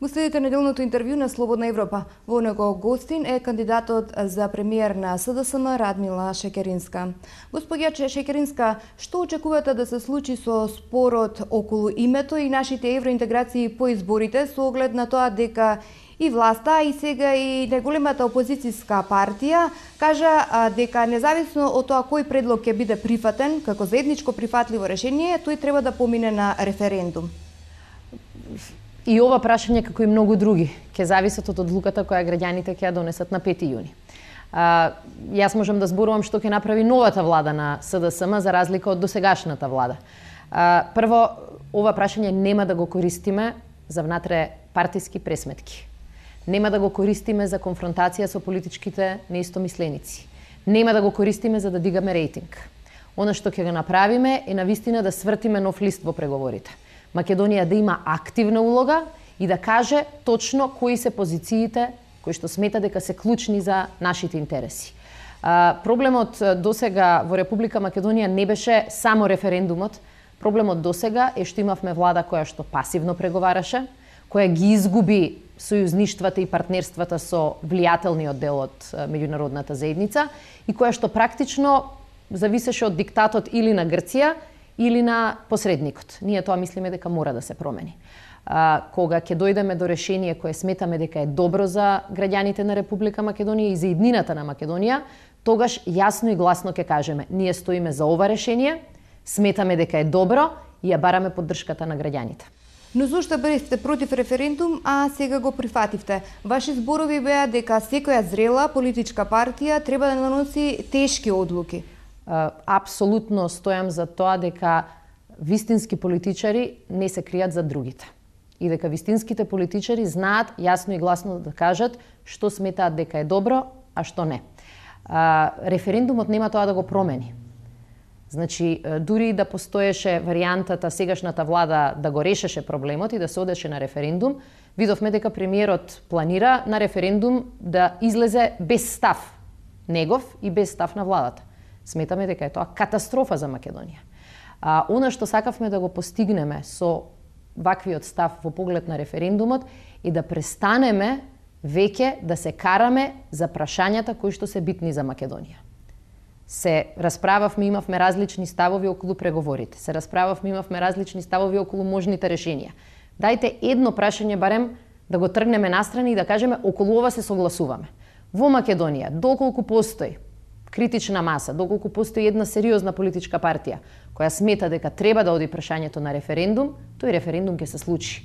Го следите неделното интервју на Слободна Европа. Во него гостин е кандидатот за премиер на СДСМ Радмила Шекеринска. Господја Шекеринска, што очекувате да се случи со спорот околу името и нашите евроинтеграции по изборите со оглед на тоа дека и власта, и сега и најголемата опозицијска партија кажа дека независно од тоа кој предлог ќе биде прифатен како заедничко прифатливо решение, тој треба да помине на референдум. И ова прашање, како и многу други, ќе зависат од одлуката која граѓаните ќе ја донесат на 5 јуни. Јас можам да зборувам што ќе направи новата влада на СДСМ за разлика од досегашната влада. Прво, ова прашање нема да го користиме за внатре партиски пресметки. Нема да го користиме за конфронтација со политичките неистомисленици. Нема да го користиме за да дигаме рейтинг. Она што ќе го направиме е навистина да свртиме нов лист во преговорите. Македонија да има активна улога и да каже точно кои се позициите кои што смета дека се клучни за нашите интереси. Проблемот досега во Република Македонија не беше само референдумот. Проблемот досега е што имавме влада која што пасивно преговараше, која ги изгуби сојузништвата и партнерствата со влијателниот дел од меѓународната заедница и која што практично зависеше од диктатот или на Грција или на посредникот. Ние тоа мислиме дека мора да се промени. Кога ќе дојдеме до решение кое сметаме дека е добро за граѓаните на Република Македонија и за иднината на Македонија, тогаш јасно и гласно ќе кажеме: ние стоиме за ова решение, сметаме дека е добро и ја бараме поддршката на граѓаните. Но зошто бевте против референдум, а сега го прифативте? Ваши зборови беа дека секоја зрела политичка партија треба да наноси тешки одлуки. Апсолутно стојам за тоа дека вистински политичари не се кријат за другите. И дека вистинските политичари знаат јасно и гласно да кажат што сметаат дека е добро, а што не. Референдумот нема тоа да го промени. Значи, дури да постоеше варијантата сегашната влада да го решеше проблемот и да се одеше на референдум, видовме дека премиерот планира на референдум да излезе без став негов и без став на владата. Сметаме дека е тоа катастрофа за Македонија. Она што сакавме да го постигнеме со ваквиот став во поглед на референдумот е да престанеме веќе да се караме за прашањата кои што се битни за Македонија. Се расправавме, имавме различни ставови околу преговорите. Се расправавме, имавме различни ставови околу можните решенија. Дајте едно прашање барем да го тргнеме настрани и да кажеме околу ова се согласуваме. Во Македонија, доколку постои критична маса, доколку постои една сериозна политичка партија која смета дека треба да оди прашањето на референдум, тој референдум ќе се случи.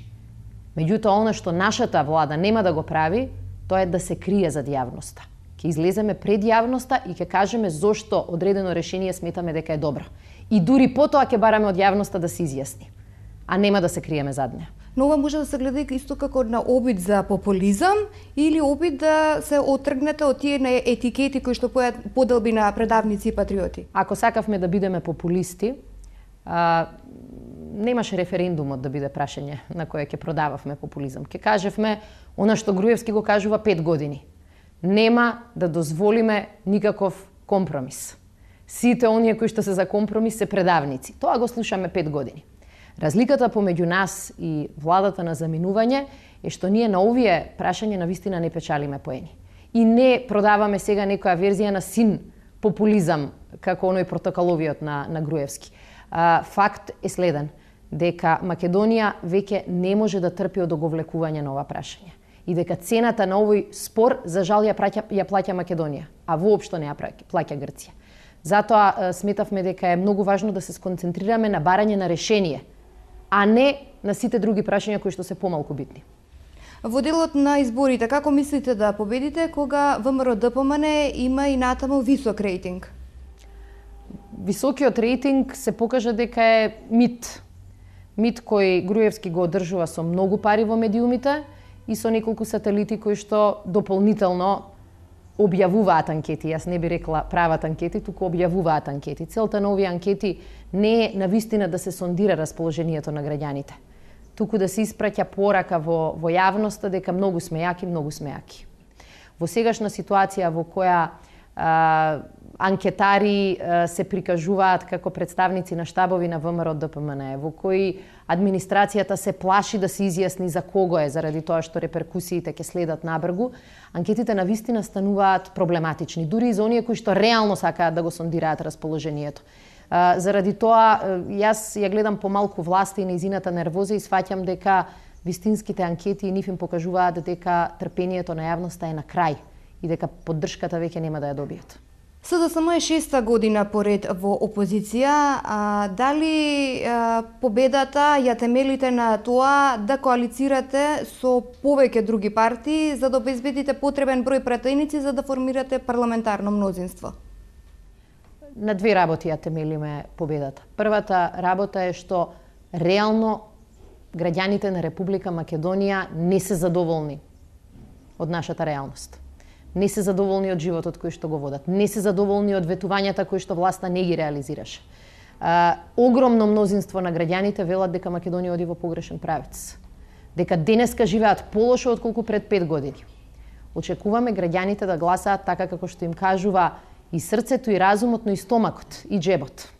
Меѓутоа, она што нашата влада нема да го прави, тоа е да се крие зад јавноста. Ќе излеземе пред јавноста и ќе кажеме зошто одредено решение сметаме дека е добро. И дури потоа ќе бараме од јавноста да се изјасни, а нема да се криеме зад неа. Но ова може да се гледа исто како на обид за популизам или обид да се отргнете од тие етикети кои што поделби на предавници и патриоти. Ако сакавме да бидеме популисти, немаше референдумот да биде прашање на кое ќе продававме популизам. Ќе кажевме она што Груевски го кажува 5 години. Нема да дозволиме никаков компромис. Сите оние кои што се за компромис се предавници. Тоа го слушаме 5 години. Разликата помеѓу нас и владата на заминување е што ние на овие прашања навистина не печалиме поени. И не продаваме сега некоја верзија на син популизам, како оној протоколовиот на Груевски. Факт е следен, дека Македонија веќе не може да трпи од оговлекување на ова прашање. И дека цената на овој спор, за жал, ја плаќа Македонија, а воопшто не ја плаќа Грција. Затоа сметавме дека е многу важно да се сконцентрираме на барање на решение, а не на сите други прашања кои што се помалку битни. Во делот на изборите, како мислите да победите кога ВМРО-ДПМН има и натаму висок рейтинг? Високиот рейтинг се покажа дека е мит. Мит кој Груевски го одржува со многу пари во медиумите и со неколку сателити кои што дополнително објавуваат анкети. Јас не би рекла прават анкети, туку објавуваат анкети. Целта на овие анкети не е навистина да се сондира расположението на граѓаните, туку да се испраќа порака во јавноста дека многу сме јаки, многу сме јаки. Во сегашна ситуација во која анкетари се прикажуваат како представници на штабови на ВМРО ДПМН, во кои администрацијата се плаши да се изјасни за кого е, заради тоа што реперкусиите ќе следат набргу, анкетите на вистина стануваат проблематични, дури и за оние кои што реално сакаат да го сондираат расположението. Заради тоа, јас ја гледам помалку власта и нејзината нервоза и сваќам дека вистинските анкети и нив им покажуваат дека трпението на јавноста е на крај и дека поддршката веќе нема да ја добијат. СДСМ е 6-та година поред во опозиција. Дали победата ја темелите на тоа да коалицирате со повеќе други партии за да обезбедите потребен број пратеници за да формирате парламентарно мнозинство? На две работи ја темелиме победата. Првата работа е што реално граѓаните на Република Македонија не се задоволни од нашата реалност. Не се задоволни од животот кој што го водат. Не се задоволни од ветувањата кои што власта не ги реализираше. Огромно мнозинство на граѓаните велат дека Македонија оди во погрешен правец. Дека денеска живеат полошо отколку пред 5 години. Очекуваме граѓаните да гласаат така како што им кажува и срцето, и разумот, но и стомакот, и джебот.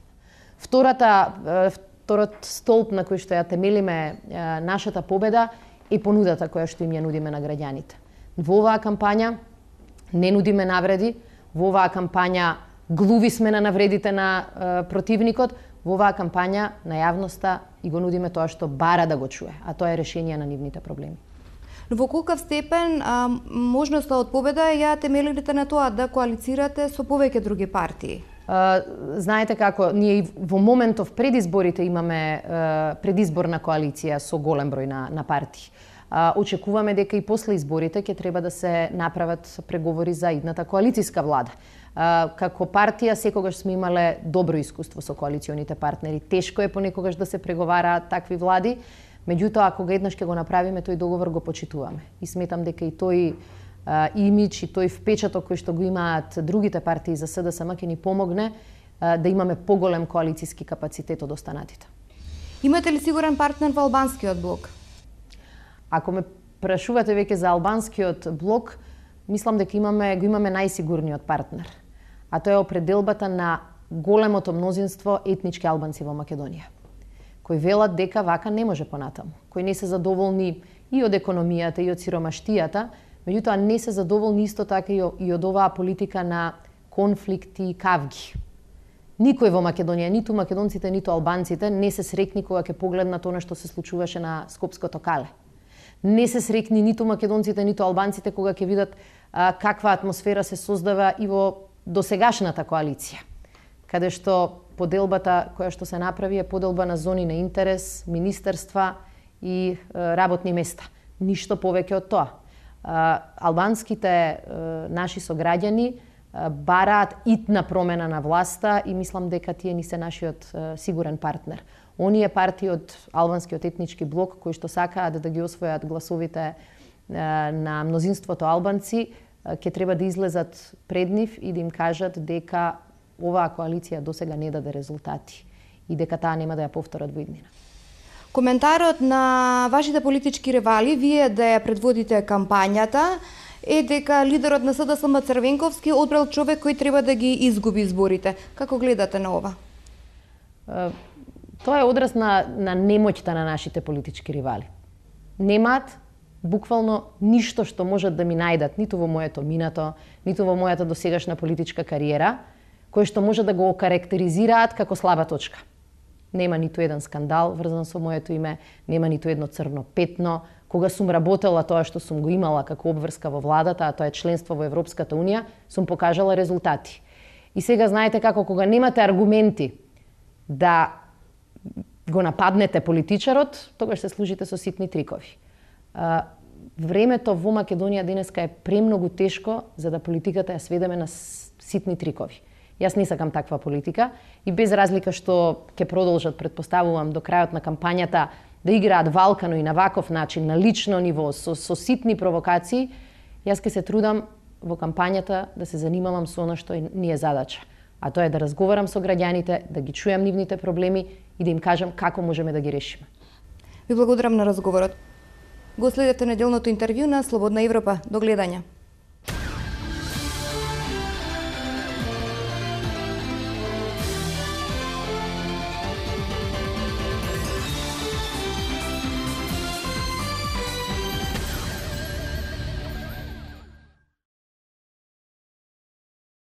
Вториот столб на кој што ја темелиме нашата победа е понудата која што им ја нудиме на граѓаните. Во оваа кампања не нудиме навреди, во оваа кампања глуви сме на навредите на противникот, во оваа кампања на јавноста и го нудиме тоа што бара да го чуе, а тоа е решение на нивните проблеми. Но во колкав степен можноста од победа ја темелите на тоа да коалицирате со повеќе други партии? Знаете како, ние во моментов пред изборите имаме предизборна коалиција со голем број на партии. Очекуваме дека и после изборите ќе треба да се направат преговори за идната коалицијска влада. Како партија секогаш сме имале добро искуство со коалиционите партнери. Тешко е понекогаш да се преговараат такви влади, меѓутоа ако го еднаш ќе го направиме, тој договор го почитуваме. И сметам дека и тој имидж и тој впечаток кој што го имаат другите партии за СДСМ ќе ни помогне да имаме поголем коалицијски капацитет од останатите. Имате ли сигурен партнер во албанскиот блок? Ако ме прашувате веќе за албанскиот блок, мислам дека го имаме најсигурниот партнер. А тоа е определбата на големото мнозинство етнички албанци во Македонија, кои велат дека вака не може понатаму, кои не се задоволни и од економијата и од сиромаштијата, меѓутоа не се задоволни исто така и од оваа политика на конфликти и кавги. Никој во Македонија, ниту македонците, ниту албанците, не се срекни кога ќе погледнат она што се случуваше на Скопското кале. Не се срекни ниту македонците, ниту албанците кога ќе видат каква атмосфера се создава и во досегашната коалиција, каде што поделбата која што се направи е поделба на зони на интерес, министерства и работни места. Ништо повеќе од тоа. Албанските наши сограѓани бараат итна промена на власта и мислам дека тие ни се нашиот сигурен партнер. Оние партии од албанскиот етнички блок кои што сакаат да ги освојат гласовите на мнозинството албанци, ќе треба да излезат пред нив и да им кажат дека оваа коалиција досега не даде резултати и дека таа нема да ја повторат во иднина. Коментарот на вашите политички ревали, вие да ја предводите кампањата, е дека лидерот на СДСМ Црвенковски одбрал човек кој треба да ги изгуби изборите. Како гледате на ова? Тоа е одраз на немоќта на нашите политички ривали. Немаат буквално ништо што можат да ми најдат, ниту во моето минато, ниту во мојата досегашна политичка кариера, кој што може да го окарактеризираат како слаба точка. Нема ниту еден скандал врзан со моето име, нема ниту едно црно петно. Кога сум работела тоа што сум го имала како обврска во владата, а тоа е членство во Европската унија, сум покажала резултати. И сега знаете како кога немате аргументи да го нападнете политичарот, тогаш се служите со ситни трикови. Времето во Македонија денеска е премногу тешко за да политиката ја сведеме на ситни трикови. Јас не сакам таква политика и без разлика што ќе продолжат, предпоставувам, до крајот на кампањата да играат валкано и на ваков начин, на лично ниво, со ситни провокации, јас ќе се трудам во кампањата да се занимавам со она што ни е задача. А тоа е да разговарам со граѓаните, да ги чујам нивните проблеми и да им кажам како можеме да ги решиме. Ви благодарам на разговорот. Го следете неделното интервју на Слободна Европа. До гледање.